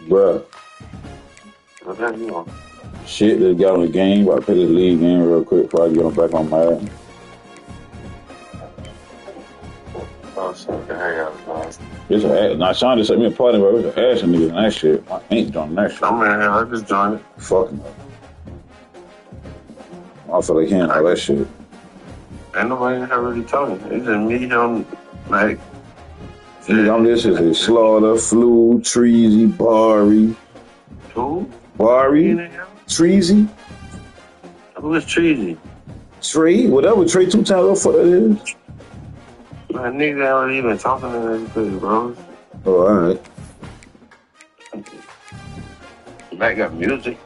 Bruh. Shit, just got on the game. About to play this league game real quick before I get on back on my ass. Oh, shit, the hell out of us. It's an ass. Now, Sean just sent me a party, bro. It's an ass and niggas and that shit. I ain't doing that shit. I'm in here. I just joined it. Fucking. I feel like hearing all that shit. Ain't nobody in here really talking. It's just me, him, like. Nigga, I'm listening to Slaughter, Flu, Treasy, Bari. Who? Bari? Treasy? Who is Treasy? Trey? Whatever. Trey 2 times. What the fuck that is? Man, nigga ain't really even talking to anything, bro. Oh, alright. Mac got music.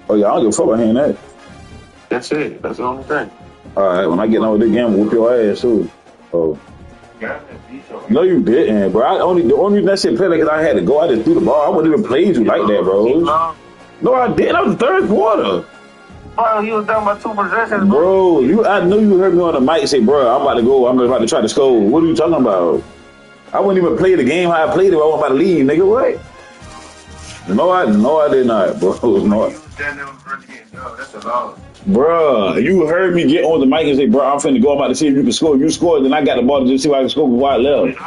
Oh, yeah, I don't give a fuck about hearing that. That's it. That's the only thing. Alright, when I get on with this game, I'll whoop your ass, too. Oh. No, you didn't, bro. The only reason that shit played because I had to go. I just threw the ball. I wouldn't even play you like that, bro. No, I didn't. That was the third quarter. Bro, you was down by 2 possessions, bro. I know you heard me on the mic say, bro, I'm about to go. I'm about to try to score. What are you talking about? I wouldn't even play the game how I played it. I was about to leave, nigga. What? No, I did not, bro. No. That's a loss. Bruh, you heard me get on the mic and say, bro, I'm finna go. I'm about to see if you can score. You scored, then I got the ball to just see if I can score before I left.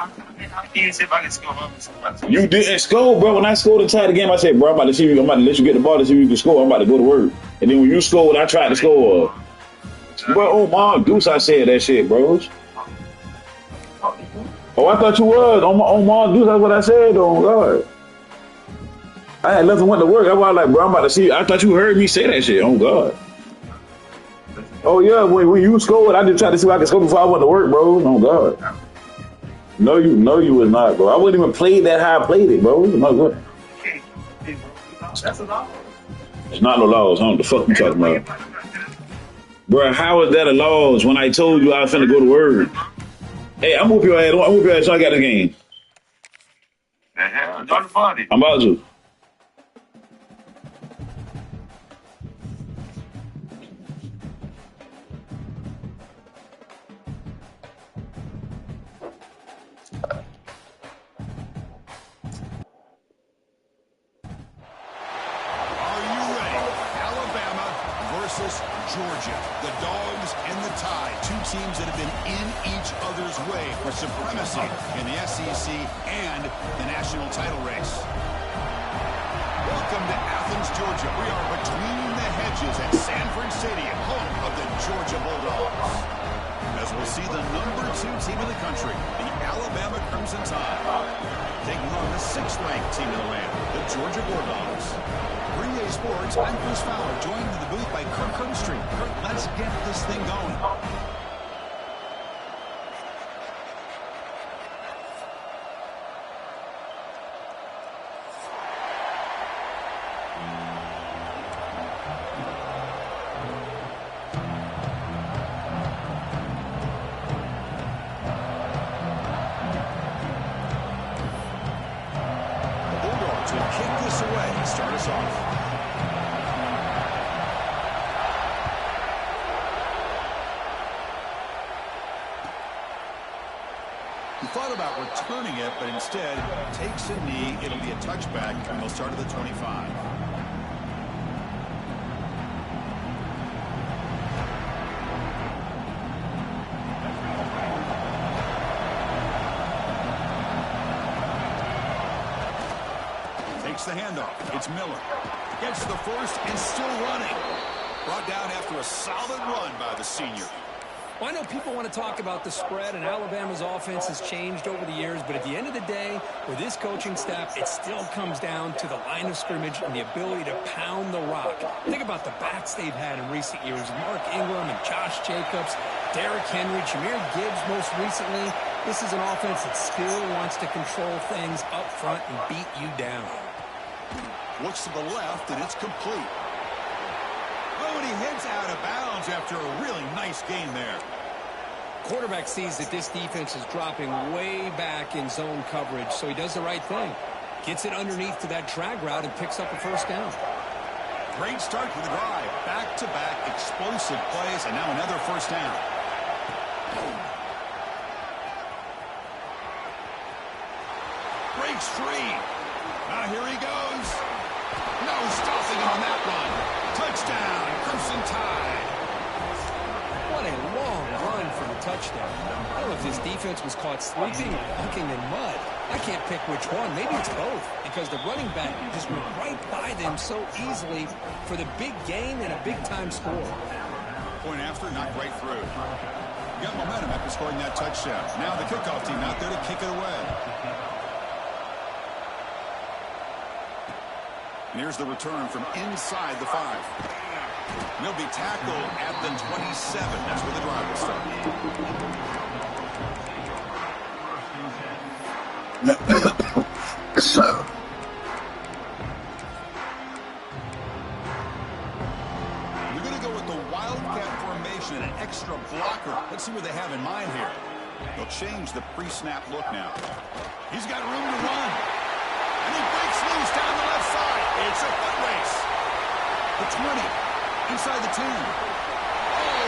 You didn't score, bro. When I scored the tie of the game, I said, bro, I'm about to let you get the ball to see if you can score. I'm about to go to work. And then when you scored, I tried to score. Bro, oh my Deuce, I said that shit, bro. Oh, I thought you was. On my Deuce, that's what I said, oh God. I had nothing went to work. I was like, bro, I'm about to see. I thought you heard me say that shit, oh God. Oh yeah, when you scored, I just tried to see if I could score before I went to work, bro. Oh God. No, you was not, bro. I wouldn't even play that how I played it, bro. No good. That's a loss. It's not no laws. I don't know what the fuck you talking about. Bro, how is that a loss when I told you I was finna go to work? Hey, I'm whoop your ass. I'm whoop your ass so I got the game. Join the party. I'm about to. Georgia, the Dogs and the Tide, two teams that have been in each other's way for supremacy in the SEC and the national title race. Welcome to Athens, Georgia. We are between the hedges at Sanford Stadium, home of the Georgia Bulldogs. As we'll see the #2 team in the country, the Alabama Crimson Tide, taking on the 6th-ranked team in the land, the Georgia Bulldogs. Relay Sports, I'm Chris Fowler, joined in the booth by Kirk Herbstreit. Kirk, let's get this thing going. The Bulldogs will kick this away to start us off. He thought about returning it, but instead takes a knee. It'll be a touchback, and they'll start at the 25. Takes the handoff. It's Miller. Gets the first and still running. Brought down after a solid run by the senior. Well, I know people want to talk about the spread, and Alabama's offense has changed over the years, but at the end of the day, with this coaching staff, it still comes down to the line of scrimmage and the ability to pound the rock. Think about the backs they've had in recent years, Mark Ingram and Josh Jacobs, Derrick Henry, Jahmyr Gibbs most recently. This is an offense that still wants to control things up front and beat you down. Looks to the left, and it's complete. Oh, and he heads out of bounds after a really nice gain there. quarterback sees that this defense is dropping way back in zone coverage, so he does the right thing. Gets it underneath to that drag route and picks up a first down. Great start to the drive. Back-to-back explosive plays, and now another first down. Breaks free. Now here he goes. No stopping on that one. Touchdown, Crimson Tide. What a long run for the touchdown. I don't know if this defense was caught sleeping or walking in mud. I can't pick which one. Maybe it's both, because the running back just went right by them so easily for the big gain and a big-time score. Point after, knocked right through. Got momentum after scoring that touchdown. Now the kickoff team out there to kick it away. And here's the return from inside the 5. And he'll be tackled at the 27. That's where the drive will start. So. We're going to go with the Wildcat formation and an extra blocker. Let's see what they have in mind here. They'll change the pre-snap look now. He's got room to run. And he breaks loose down the left side. It's a foot race. The 20. Inside the 10. All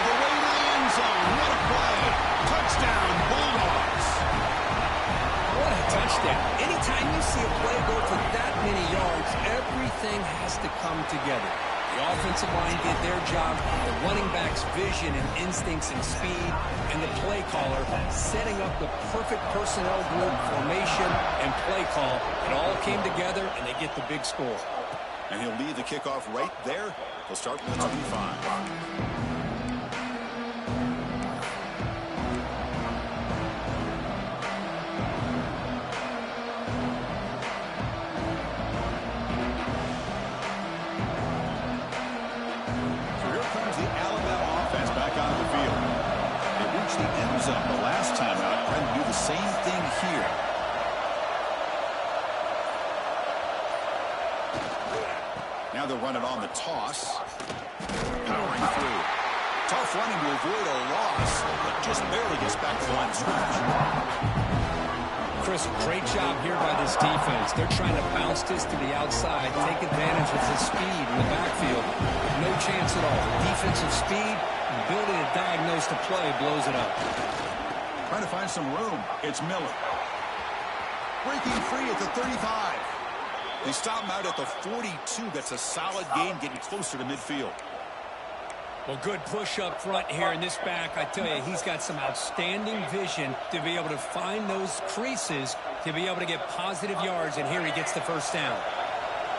the way to the end zone. What a play. Touchdown, Bulldogs. What a touchdown. Anytime you see a play go for that many yards, everything has to come together. The offensive line did their job, the running back's vision and instincts and speed, and the play caller setting up the perfect personnel group, formation, and play call. It all came together, and they get the big score. And he'll lead the kickoff right there. He'll start with the 25. The last time out, trying to do the same thing here. Now they'll run it on the toss. Powering through. Tough running to avoid a loss, but just barely gets back to the line of scrimmage. Chris, great job here by this defense. They're trying to bounce this to the outside, take advantage of the speed in the backfield. No chance at all. Defensive speed, ability to diagnose the play, blows it up. Trying to find some room. It's Miller. Breaking free at the 35. They stop him out at the 42. That's a solid gain, getting closer to midfield. Well, good push up front here in this back. I tell you, he's got some outstanding vision to be able to find those creases, to be able to get positive yards, and here he gets the first down.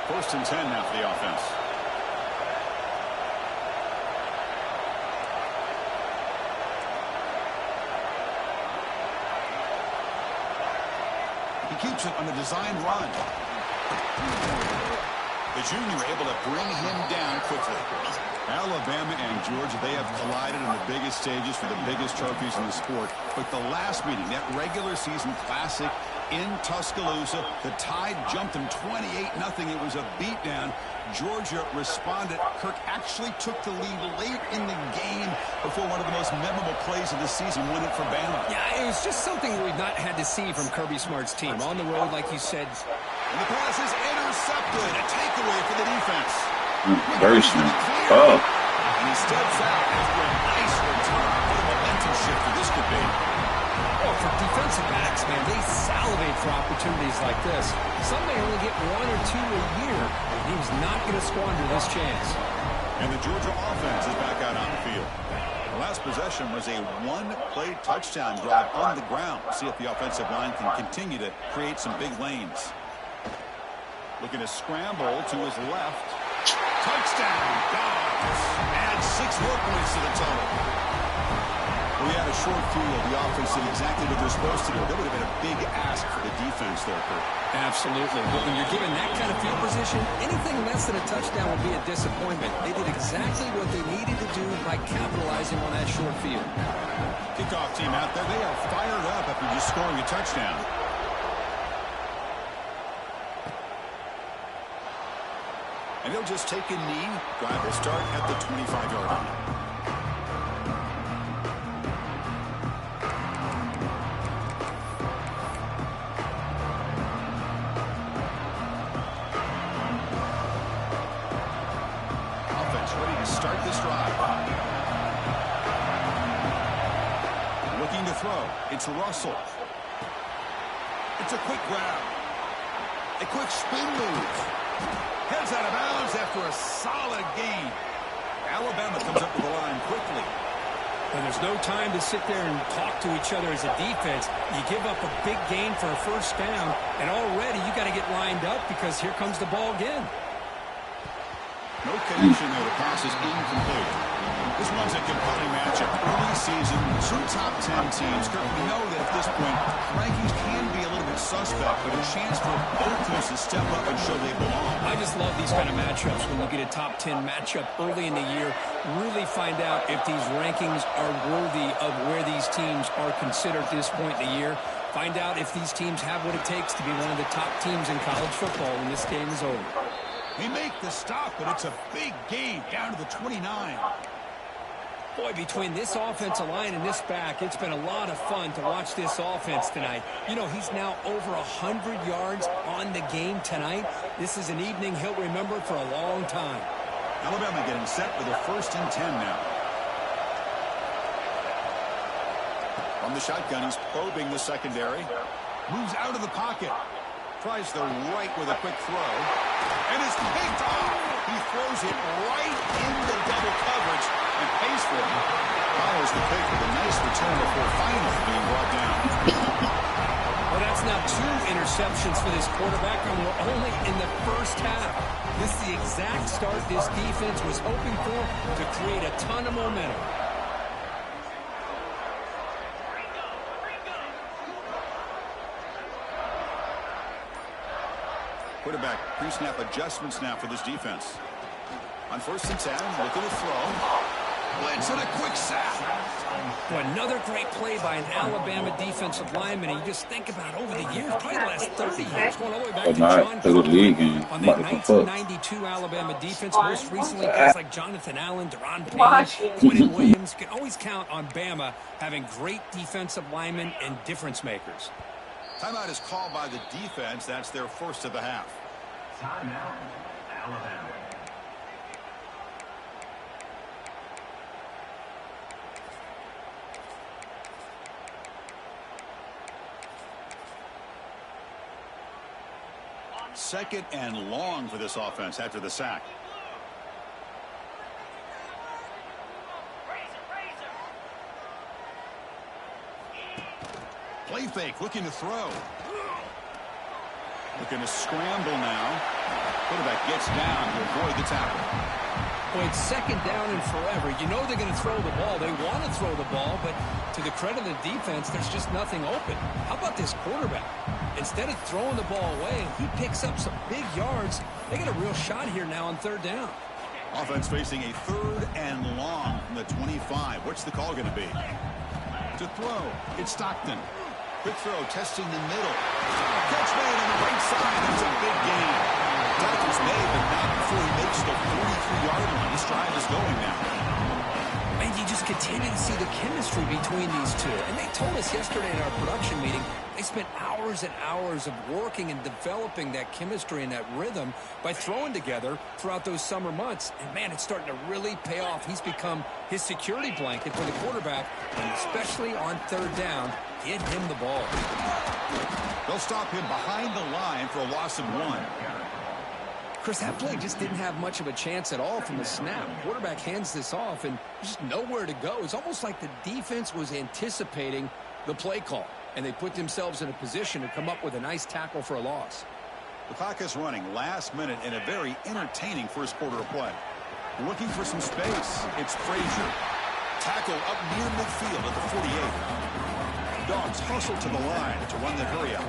1st and 10 now for the offense. He keeps it on the design run. The junior able to bring him down quickly. Alabama and Georgia, they have collided in the biggest stages for the biggest trophies in the sport. But the last meeting, that regular season classic in Tuscaloosa, the Tide jumped them 28-0. It was a beatdown. Georgia responded. Kirk actually took the lead late in the game before one of the most memorable plays of the season won it for Bama. Yeah, it was just something we've not had to see from Kirby Smart's team. On the road, like you said. And the pass is intercepted. A takeaway for the defense. Very smart. Oh. And he steps out after a nice return. What a momentum shifter this could be. Oh, for defensive backs, man, they salivate for opportunities like this. Some may only get 1 or 2 a year. He was not going to squander this chance. And the Georgia offense is back out on the field. The last possession was a one-play touchdown drive on the ground. See if the offensive line can continue to create some big lanes. Looking to scramble to his left. Touchdown, Dogs. Add 6 more points to the total. We had a short field. The offense did exactly what they're supposed to do. That would have been a big ask for the defense there, Kurt. Absolutely. But when you're given that kind of field position, anything less than a touchdown will be a disappointment. They did exactly what they needed to do by capitalizing on that short field. Kickoff team out there. They are fired up after just scoring a touchdown. And they'll just take a knee. Drive will start at the 25-yard line. Looking to throw. It's Russell. It's a quick grab. A quick spin move. Heads out of bounds after a solid gain. Alabama comes up to the line quickly. And there's no time to sit there and talk to each other as a defense. You give up a big gain for a first down, and already you got to get lined up because here comes the ball again. No connection there. The pass is incomplete. This one's a compelling matchup. Early season, two top 10 teams. Kirk, we know that at this point, rankings can be a little bit suspect, but a chance for both teams to step up and show they belong. I just love these kind of matchups when you get a top 10 matchup early in the year. Really find out if these rankings are worthy of where these teams are considered at this point in the year. Find out if these teams have what it takes to be one of the top teams in college football when this game is over. They make the stop, but it's a big gain down to the 29. Boy, between this offensive line and this back, it's been a lot of fun to watch this offense tonight. You know, he's now over 100 yards on the game tonight. This is an evening he'll remember for a long time. Alabama getting set for the 1st and 10 now. From the shotgun, he's probing the secondary. Moves out of the pocket. Tries the right with a quick throw. And is picked off. He throws it right into double coverage and pays for it. Follows the pick with a nice return before finally being brought down. Well, that's now 2 interceptions for this quarterback, and we're only in the first half. This is the exact start this defense was hoping for to create a ton of momentum. Quarterback pre-snap adjustments now for this defense. On 1st and 10, looking to throw. Blitz and a quick sack. Well, another great play by an Alabama defensive lineman. And you just think about over the years, probably the last 30 years, going all the way back to John Cook on the 1992 Alabama defense. Most recently, guys like Jonathan Allen, Deron Payne, Quentin Williams. You can always count on Bama having great defensive linemen and difference makers. Timeout is called by the defense. That's their first of the half. Timeout, Alabama. Second and long for this offense after the sack. Play fake, looking to throw. Looking to scramble now. Quarterback gets down to avoid the tackle. Well, it's 2nd down and forever. You know they're going to throw the ball. They want to throw the ball, but to the credit of the defense, there's just nothing open. How about this quarterback? Instead of throwing the ball away, he picks up some big yards. They get a real shot here now on 3rd down. Offense facing a 3rd and long from the 25. What's the call going to be? To throw, it's Stockton. Quick throw, testing the middle. Catch made on the right side. That's a big gain. Tackle's made, but not before he makes the 43-yard line. This drive is going now. And you just continue to see the chemistry between these two. And they told us yesterday in our production meeting, they spent hours and hours of working and developing that chemistry and that rhythm by throwing together throughout those summer months. And, man, it's starting to really pay off. He's become his security blanket for the quarterback, and especially on 3rd down, get him the ball. They'll stop him behind the line for a loss of 1. Chris, that play just didn't have much of a chance at all from the snap. Quarterback hands this off, and there's just nowhere to go. It's almost like the defense was anticipating the play call, and they put themselves in a position to come up with a nice tackle for a loss. The clock is running last minute in a very entertaining first quarter of play. Looking for some space. It's Frazier. Tackle up near midfield at the 48. Dogs hustle to the line to run the hurry out.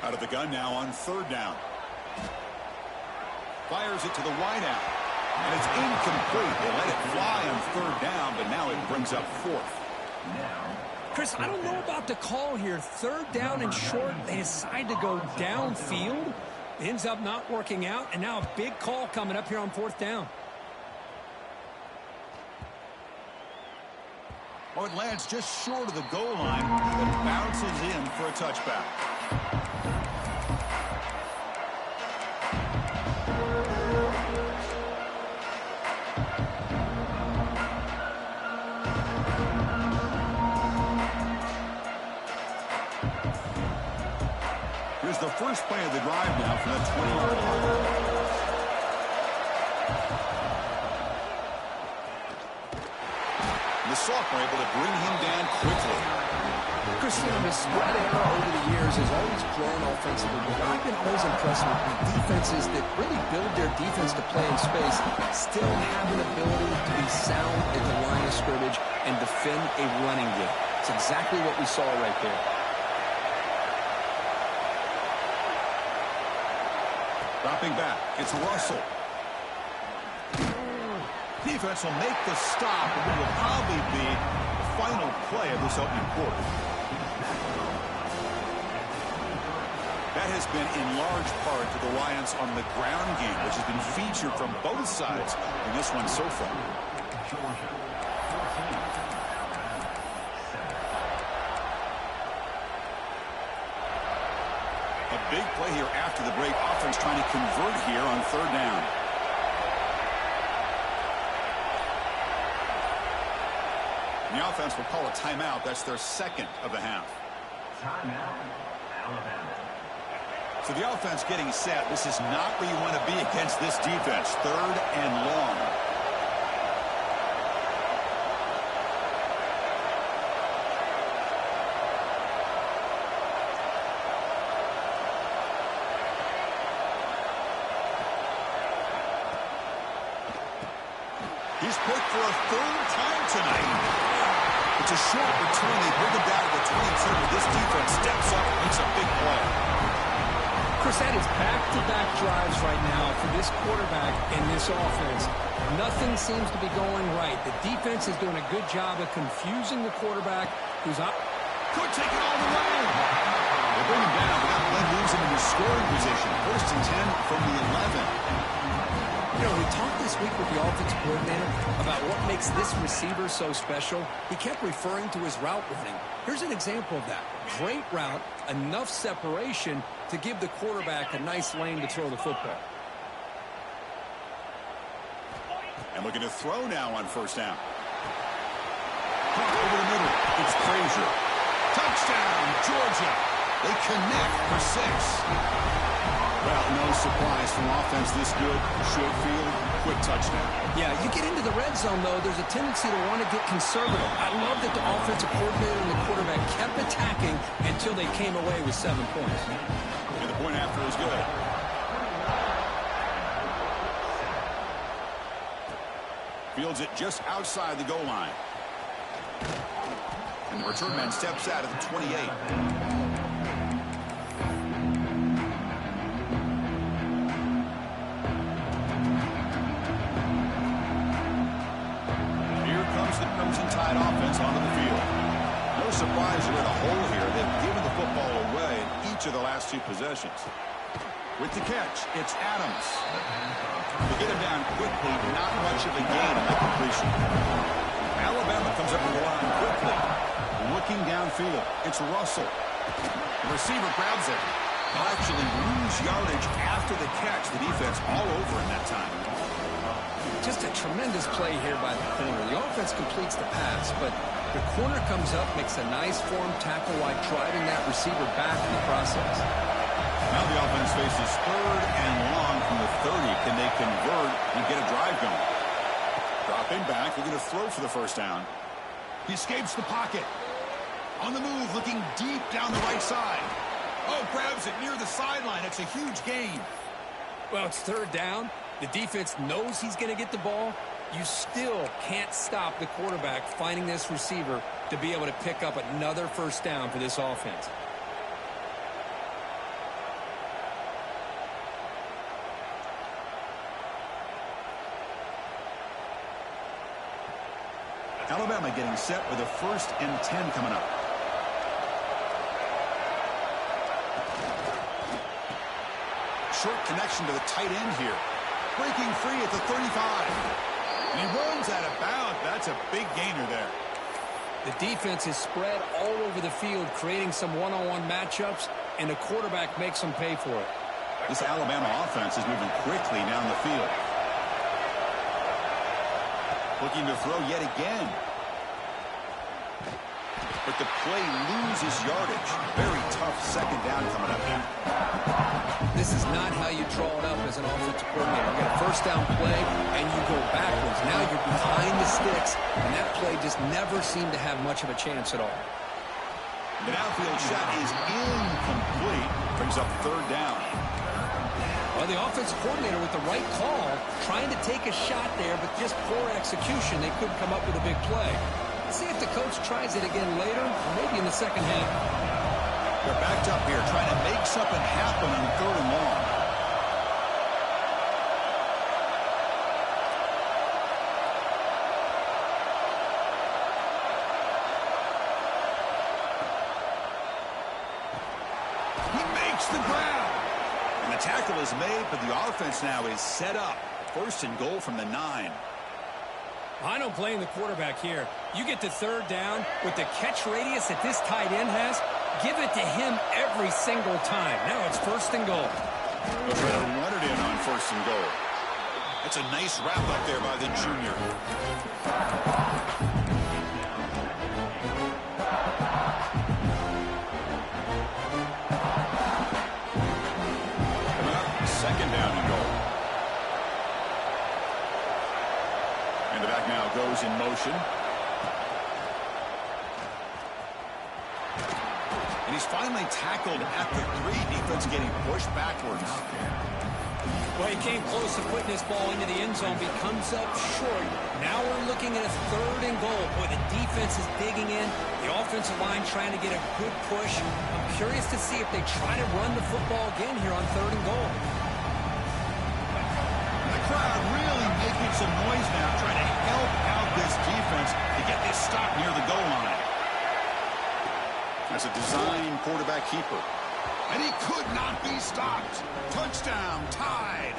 Out of the gun now on 3rd down. Fires it to the wideout. And it's incomplete. They let it fly on 3rd down, but now it brings up 4th. Chris, I don't know about the call here. 3rd down and short. They decide to go downfield. It ends up not working out. And now a big call coming up here on 4th down. Oh, it lands just short of the goal line and bounces in for a touchback. the first play of the drive now from that 20-yard line. The sophomore able to bring him down quickly. Christian, the spread era over the years has always grown offensively, but I've been always impressed with the defenses that really build their defense to play in space, still have an ability to be sound at the line of scrimmage and defend a running game. It's exactly what we saw right there. Dropping back, it's Russell. Defense will make the stop, and it will probably be the final play of this opening quarter. That has been in large part to the reliance on the ground game, which has been featured from both sides in this one so far. A big play here after the break. Offense trying to convert here on third down. And the offense will call a timeout. That's their second of the half. Timeout, Alabama. So the offense getting set. This is not where you want to be against this defense. Third and long. He's picked for a third time tonight. It's a short return. They bring him down to the 22, but this defense steps up and makes a big play. Chris, that is back-to-back drives right now for this quarterback and this offense. Nothing seems to be going right. The defense is doing a good job of confusing the quarterback who's up. Could take it all the way. They bring him down, but that play moves him into scoring position. First and 10 from the 11. You know, we talked this week with the offensive coordinator about what makes this receiver so special. He kept referring to his route running. Here's an example of that. Great route, enough separation to give the quarterback a nice lane to throw the football. And looking to throw now on first down. Caught over the middle. It's Frazier. Touchdown, Georgia. They connect for 6. Well, no surprise from offense this good. Short field, quick touchdown. Yeah, you get into the red zone, though, there's a tendency to want to get conservative. I love that the offensive coordinator and the quarterback kept attacking until they came away with 7 points. And the point after is good. Fields it just outside the goal line. And the return man steps out at the 28. Tide offense onto the field. No surprise they're in a hole here. They've given the football away in each of the last 2 possessions. With the catch, it's Adams. They get him down quickly, not much of a gain on that completion. Alabama comes up with the line quickly. Looking downfield, it's Russell. The receiver grabs it. They'll actually lose yardage after the catch. The defense all over in that time. Just a tremendous play here by the corner. The offense completes the pass, but the corner comes up, makes a nice form tackle while driving that receiver back in the process. Now the offense faces third and long from the 30. Can they convert and get a drive going? Dropping back, they're going to throw for the first down. He escapes the pocket. On the move, looking deep down the right side. Oh, grabs it near the sideline. It's a huge gain. Well, it's third down. The defense knows he's going to get the ball. You still can't stop the quarterback finding this receiver to be able to pick up another first down for this offense. Alabama getting set with a 1st and 10 coming up. Short connection to the tight end here. Breaking free at the 35. And he runs out of bounds. That's a big gainer there. The defense is spread all over the field, creating some one-on-one matchups, and the quarterback makes them pay for it. This Alabama offense is moving quickly down the field. Looking to throw yet again. But the play loses yardage. Very tough second down coming up now. This is not how you draw it up as an offensive coordinator. You get a first down play, and you go backwards. Now you're behind the sticks, and that play just never seemed to have much of a chance at all. The downfield shot is incomplete. Brings up third down. Well, the offensive coordinator with the right call, trying to take a shot there, but just poor execution. They couldn't come up with a big play. Let's see if the coach tries it again later, or maybe in the second half. They're backed up here, trying to make something happen on third and long. He makes the grab. And the tackle is made, but the offense now is set up. First and goal from the 9. I don't blame the quarterback here. You get to third down with the catch radius that this tight end has. Give it to him every single time. Now it's first and goal. They'll try to run it in on first and goal. That's a nice wrap up there by the junior. Coming up, second down and goal. And the back now goes in motion. And he's finally tackled at the 3. Defense getting pushed backwards. Well, he came close to putting this ball into the end zone, but he comes up short. Now we're looking at a third and goal. Boy, the defense is digging in. The offensive line trying to get a good push. I'm curious to see if they try to run the football again here on third and goal. The crowd really making some noise now, trying to help out this defense to get this stop near the goal line. That's a design quarterback keeper. And he could not be stopped. Touchdown, tied.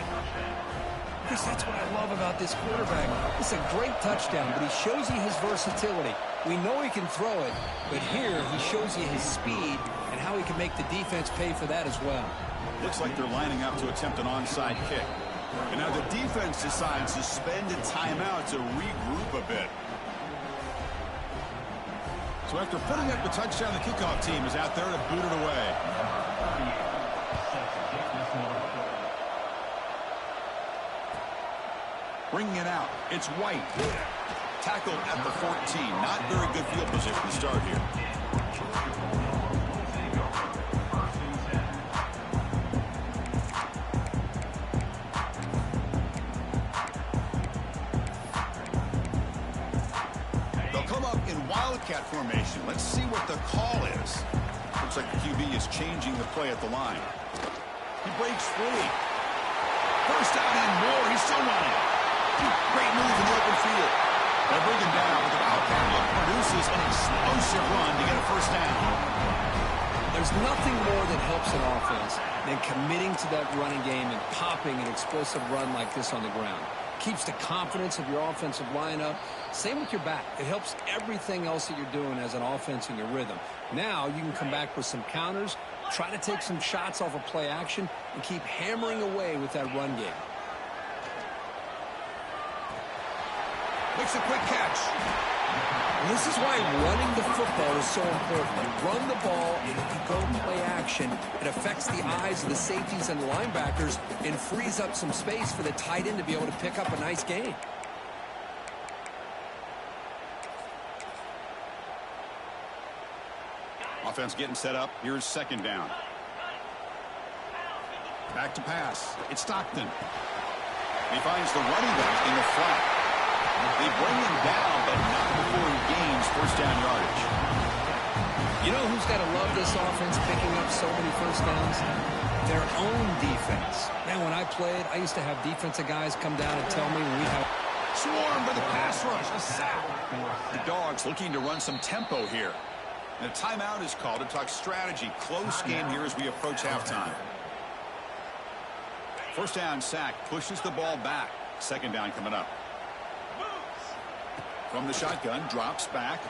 Chris, that's what I love about this quarterback. It's a great touchdown, but he shows you his versatility. We know he can throw it, but here he shows you his speed and how he can make the defense pay for that as well. Looks like they're lining up to attempt an onside kick. And now the defense decides to spend a timeout to regroup a bit. So after putting up the touchdown, the kickoff team is out there to boot it away. Bringing it out, it's White. Tackled at the 14. Not very good field position to start here. Wildcat formation. Let's see what the call is. Looks like the QB is changing the play at the line. He breaks free. First down and more. He's still running. Great move in the open field. They'll bring him down, but the Wildcat look produces an explosive run to get a first down. There's nothing more that helps an offense than committing to that running game and popping an explosive run like this on the ground. Keeps the confidence of your offensive lineup. Same with your back. It helps everything else that you're doing as an offense in your rhythm. Now you can come back with some counters, try to take some shots off of play action, and keep hammering away with that run game. Makes a quick catch. And this is why running the football is so important. You run the ball, and if you go play action, it affects the eyes of the safeties and the linebackers and frees up some space for the tight end to be able to pick up a nice gain. Offense getting set up. Here's second down. Back to pass. It's Stockton. He finds the running back in the flat. They bring him down, but not before he gains first down yardage. You know who's got to love this offense picking up so many first downs? Their own defense. Man, when I played, I used to have defensive guys come down and tell me when we have... Swarmed by the pass rush. A sack. The Dogs looking to run some tempo here. And a timeout is called to talk strategy. Close game here as we approach halftime. First down sack pushes the ball back. Second down coming up. From the shotgun, drops back.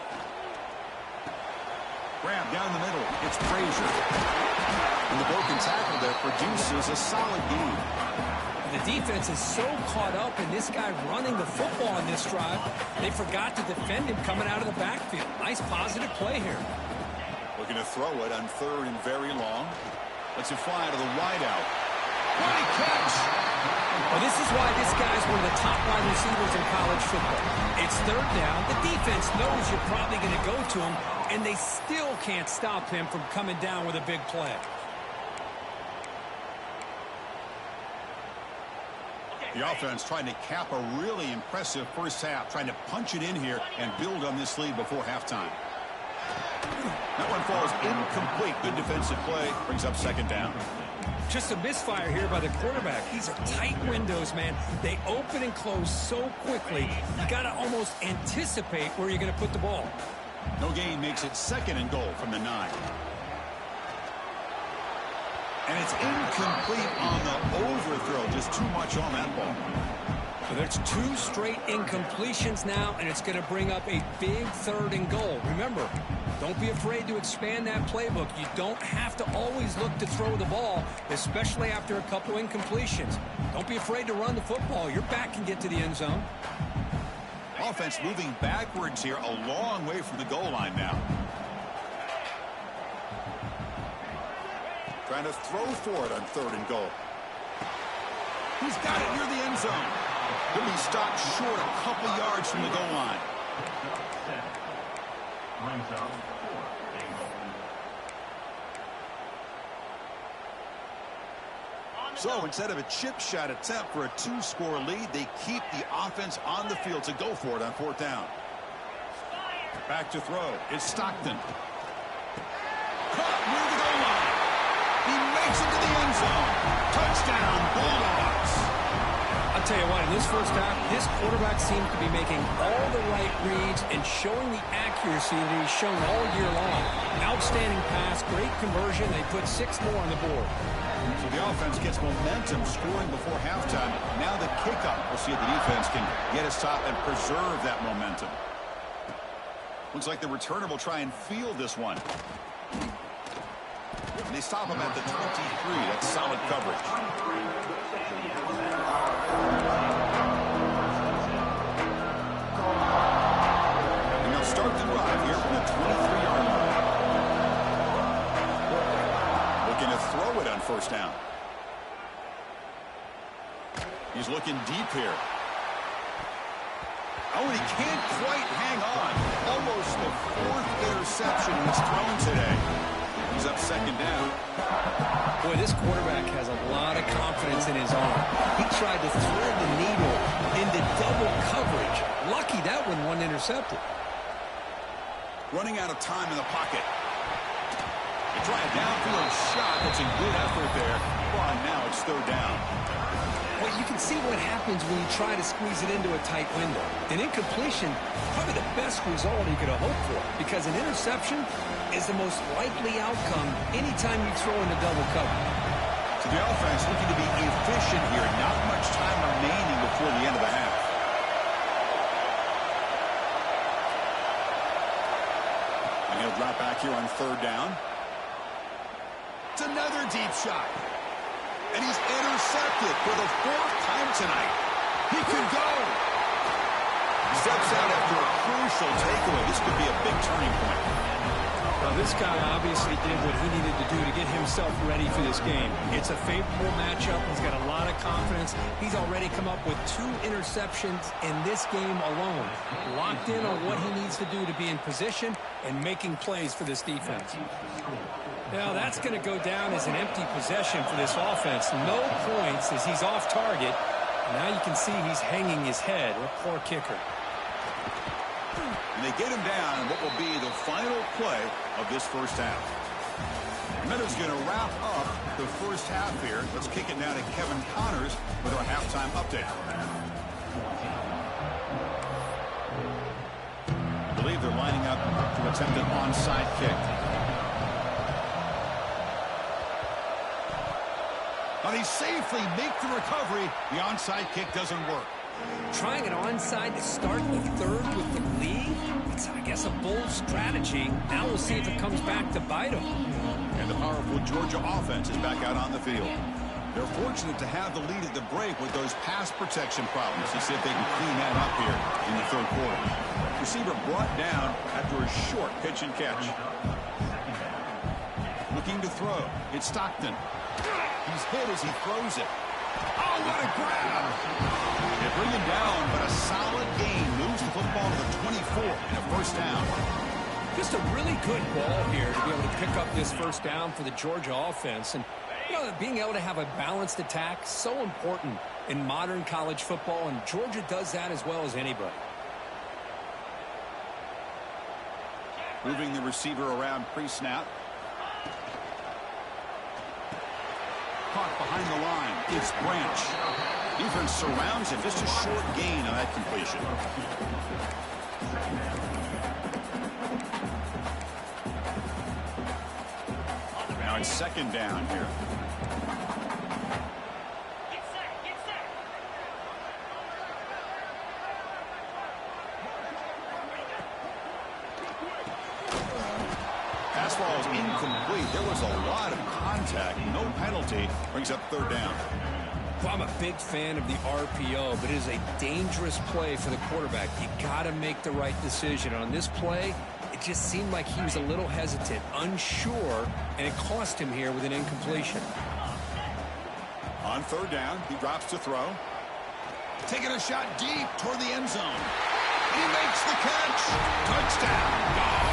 Grab down the middle. It's Frazier. And the broken tackle there produces a solid gain. The defense is so caught up in this guy running the football in this drive, they forgot to defend him coming out of the backfield. Nice positive play here. Looking to throw it on 3rd and very long. Lets it fly to the wideout. Great catch! Well, this is why this guy's one of the top wide receivers in college football. It's 3rd down. The defense knows you're probably going to go to him, and they still can't stop him from coming down with a big play. The offense trying to cap a really impressive first half, trying to punch it in here and build on this lead before halftime. That one falls incomplete. Good defensive play. Brings up 2nd down. Just a misfire here by the quarterback. These are tight windows, man. They open and close so quickly. You got to almost anticipate where you're going to put the ball. No gain makes it 2nd and goal from the 9. And it's incomplete on the overthrow. Just too much on that ball. So there's 2 straight incompletions now, and it's going to bring up a big 3rd and goal. Remember, don't be afraid to expand that playbook. You don't have to always look to throw the ball, especially after a couple incompletions. Don't be afraid to run the football. Your back can get to the end zone. Offense moving backwards here, a long way from the goal line now. Trying to throw for it on 3rd and goal. He's got it near the end zone. He'll be stopped short a couple yards from the goal line. So instead of a chip shot attempt for a 2-score lead, they keep the offense on the field to go for it on 4th down. Back to throw. It's Stockton. Caught near the goal line. He makes it to the end zone. Touchdown, Bulldogs. I'll tell you what, in this first half, this quarterback seems to be making all the right reads and showing the accuracy that he's shown all year long. Outstanding pass, great conversion. They put 6 more on the board. So the offense gets momentum scoring before halftime. Now the kickoff. We'll see if the defense can get a stop and preserve that momentum. Looks like the returner will try and field this one. They stop him at the 23. That's solid coverage. And they'll start the drive here from the 23-yard line. Looking to throw it on 1st down. He's looking deep here. Oh, and he can't quite hang on. Almost the 4th interception he's thrown today. He's up 2nd down. Boy, this quarterback has a lot of confidence in his arm. He tried to thread the needle into double coverage. Lucky that one wasn't intercepted. Running out of time in the pocket. They try a downfield shot. That's a good effort there. Well, and now it's 3rd down. Well, you can see what happens when you try to squeeze it into a tight window. An incompletion, probably the best result you could have hoped for, because an interception is the most likely outcome anytime you throw into double cover. So the offense looking to be efficient here. Not much time remaining before the end of the half. And he'll drop back here on 3rd down. It's another deep shot. And he's intercepted for the 4th time tonight. He could go. Steps out after a crucial takeaway. This could be a big turning point. Well, this guy obviously did what he needed to do to get himself ready for this game. It's a favorable matchup. He's got a lot of confidence. He's already come up with 2 interceptions in this game alone. Locked in on what he needs to do to be in position and making plays for this defense. Now, that's going to go down as an empty possession for this offense. No points as he's off target. Now you can see he's hanging his head. A poor kicker. And they get him down in what will be the final play of this first half. Meadows going to wrap up the first half here. Let's kick it now to Kevin Connors with our halftime update. I believe they're lining up to attempt an onside kick. But they safely make the recovery. The onside kick doesn't work. Trying an onside to start the 3rd with the lead? It's, I guess, a bold strategy. Now we'll see if it comes back to bite him. And the powerful Georgia offense is back out on the field. They're fortunate to have the lead at the break with those pass protection problems. Let's see if they can clean that up here in the third quarter. Receiver brought down after a short pitch and catch. Looking to throw. It's Stockton. He's hit as he throws it. Oh, what a grab! They bring him down, but a solid gain moves the football to the 24 and a first down. Just a really good ball here to be able to pick up this first down for the Georgia offense. And, you know, being able to have a balanced attack, so important in modern college football, and Georgia does that as well as anybody. Moving the receiver around pre-snap. Caught behind the line. It's Branch. Defense surrounds him. Just a short gain on that completion. Now it's second down here. Pass ball is incomplete. There was a lot of contact. No penalty. Brings up third down. Well, I'm a big fan of the RPO, but it is a dangerous play for the quarterback. You got to make the right decision. On this play, it just seemed like he was a little hesitant, unsure, and it cost him here with an incompletion. On third down, he drops to throw. Taking a shot deep toward the end zone. He makes the catch. Touchdown.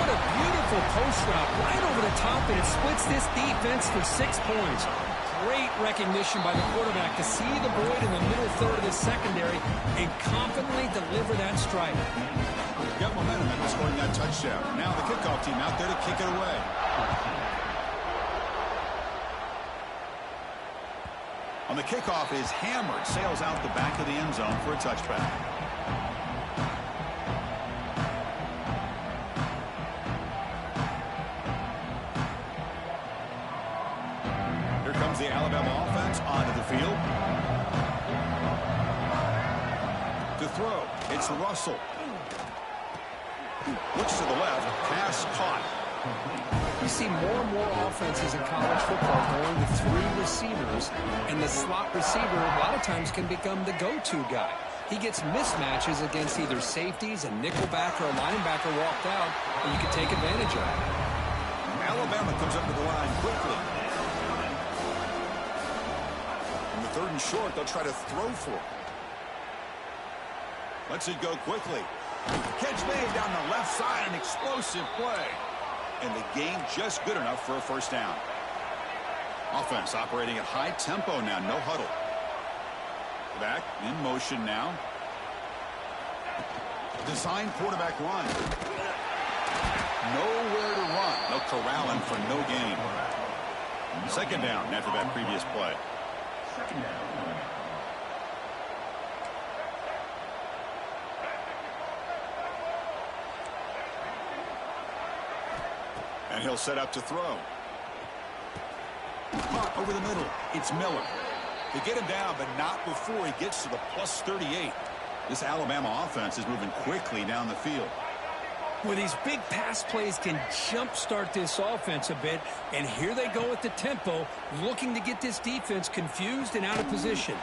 What a beautiful post route right over the top, and it splits this defense for 6 points. Great recognition by the quarterback to see the void in the middle third of the secondary and confidently deliver that strike. Got momentum after scoring that touchdown. Now the kickoff team out there to kick it away. On the kickoff is hammered, sails out the back of the end zone for a touchback. Here comes the Alabama offense onto the field. To throw, it's Russell. Looks to the left, pass caught. You see more and more offenses in college football going with 3 receivers, and the slot receiver a lot of times can become the go-to guy. He gets mismatches against either safeties, a nickelback, or a linebacker walked out, and you can take advantage of it. Alabama comes up to the line quickly. In the third and short, they'll try to throw for it. Lets it go quickly. Catch made down the left side, an explosive play. And the gain just good enough for a first down. Offense operating at high tempo now, no huddle. Back in motion now. Design quarterback run. Nowhere to run. They'll corral him for no gain. Second down after that previous play. Second down. And he'll set up to throw. Caught over the middle. It's Miller. They get him down, but not before he gets to the plus 38. This Alabama offense is moving quickly down the field. Well, these big pass plays can jumpstart this offense a bit, and here they go at the tempo, looking to get this defense confused and out of position.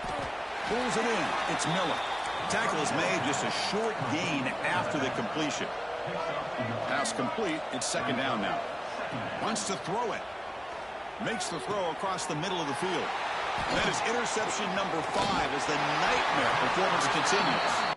Pulls it in. It's Miller. Tackle is made, just a short gain after the completion. Pass complete. It's second down now. Wants to throw it. Makes the throw across the middle of the field. And that is interception number 5 as the nightmare performance continues.